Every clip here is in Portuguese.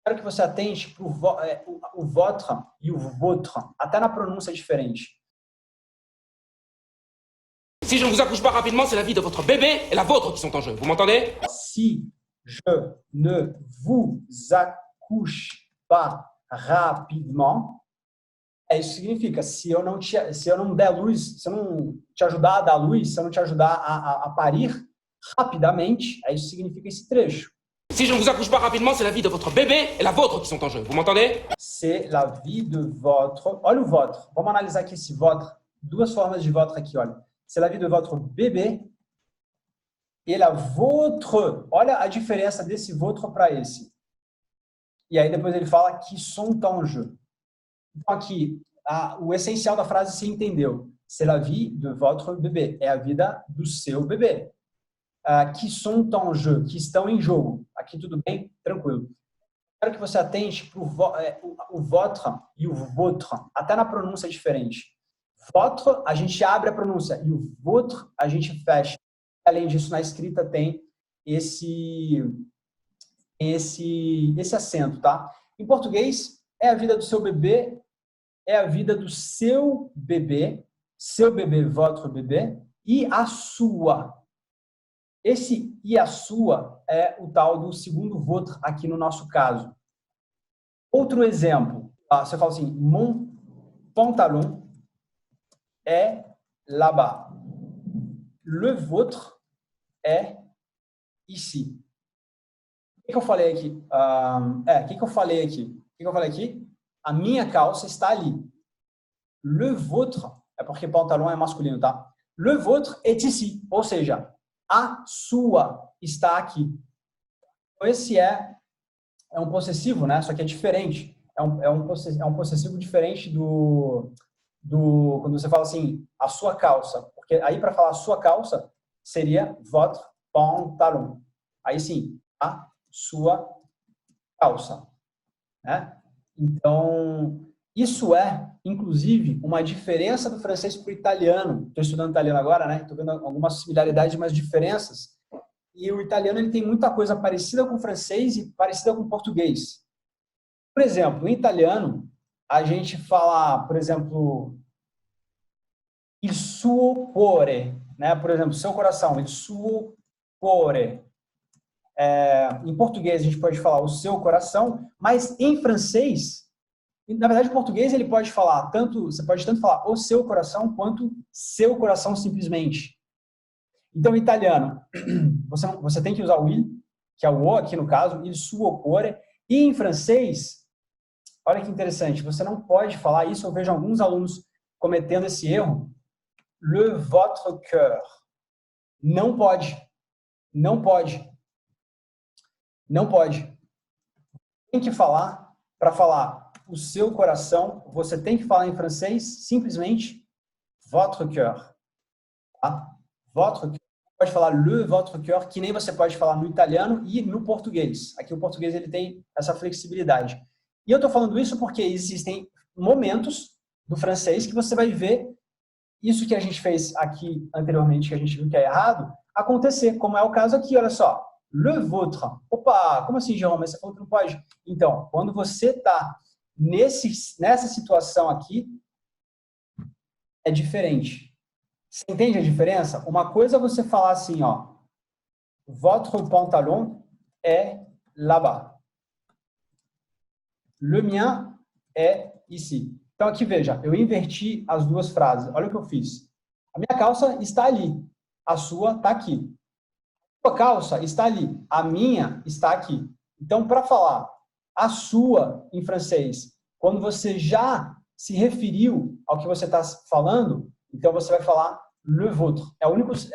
Quero que você atente para o votre e o votre. Até na pronúncia é diferente. Si je ne vous accouche pas rapidement, c'est la vie de votre bébé et la vôtre qui sont en jeu. Vous m'entendez? Si je ne vous accouche pas rapidement, isso significa, se eu não der luz, se eu não te ajudar a dar luz, se eu não te ajudar a parir rapidamente, isso significa esse trecho. Si je ne vous accouche pas rapidement, c'est la vie de votre bébé et la vôtre qui sont en jeu. Vous m'entendez? C'est la vie de votre... Olha o votre. Vamos analisar aqui esse votre. Duas formas de votre aqui, olha. C'est la vie de votre bébé et la vôtre. Olha a diferença desse votre para esse. E aí depois ele fala qui sont en jeu. Então aqui, o essencial da frase se entendeu. C'est la vie de votre bébé. É a vida do seu bebê. Qui sont en jeu, que estão em jogo. Aqui tudo bem? Tranquilo. Quero que você atente para o votre e o votre. Até na pronúncia é diferente. Votre, a gente abre a pronúncia. E o votre, a gente fecha. Além disso, na escrita tem esse acento, tá? Em português, é a vida do seu bebê, é a vida do seu bebê, votre bebê, e a sua. Esse e a sua é o tal do segundo votre aqui no nosso caso. Outro exemplo, você fala assim, mon pantalon est là-bas. Le vôtre est ici. O que eu falei aqui? O que eu falei aqui? A minha calça está ali. Le vôtre, é porque pantalon é masculino, tá? Le vôtre est ici. Ou seja, a sua está aqui. Então, esse é um possessivo, né? Só que é diferente. É um possessivo diferente do quando você fala assim, a sua calça. Porque aí, para falar a sua calça, seria votre pantalon. Aí sim, a sua calça. Né? Então, isso é, inclusive, uma diferença do francês para o italiano. Estou estudando italiano agora, né? Estou vendo algumas similaridades, mas diferenças. E o italiano ele tem muita coisa parecida com o francês e parecida com o português. Por exemplo, em italiano, a gente fala, por exemplo, il suo cuore, né? Por exemplo, seu coração, il suo cuore. Em português a gente pode falar o seu coração, mas em francês, na verdade, em português ele pode falar você pode tanto falar o seu coração quanto seu coração simplesmente. Então, em italiano, você tem que usar o il, que é o o aqui no caso, il suo cuore, e em francês, olha que interessante, você não pode falar isso, eu vejo alguns alunos cometendo esse erro, le votre cœur. Não pode. Não pode. Não pode. Tem que falar, para falar o seu coração, você tem que falar em francês, simplesmente, votre cœur. Tá? Votre cœur. Pode falar le votre cœur, que nem você pode falar no italiano e no português. Aqui o português ele tem essa flexibilidade. E eu estou falando isso porque existem momentos do francês que você vai ver isso que a gente fez aqui anteriormente, que a gente viu que é errado, acontecer, como é o caso aqui, olha só. Le vôtre. Opa, como assim, Jerome? Você falou que não pode? Então, quando você está nessa situação aqui, é diferente. Você entende a diferença? Uma coisa é você falar assim, ó, votre pantalon est là-bas. Le mien est ici. Então aqui veja, eu inverti as duas frases. Olha o que eu fiz. A minha calça está ali, a sua está aqui. A sua calça está ali, a minha está aqui. Então, para falar a sua em francês, quando você já se referiu ao que você está falando, então você vai falar le vôtre. É a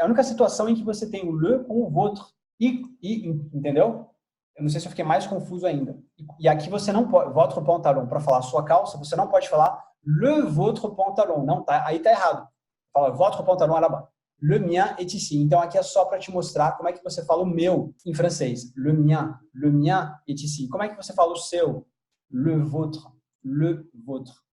única situação em que você tem o le com o vôtre. Entendeu? Eu não sei se eu fiquei mais confuso ainda. E aqui você não pode, votre pantalon, para falar sua calça, você não pode falar le votre pantalon. Não, tá, aí tá errado. Fala votre pantalon é là-bas. Le mien est ici. Então aqui é só para te mostrar como é que você fala o meu em francês. Le mien est ici. Como é que você fala o seu? Le vôtre.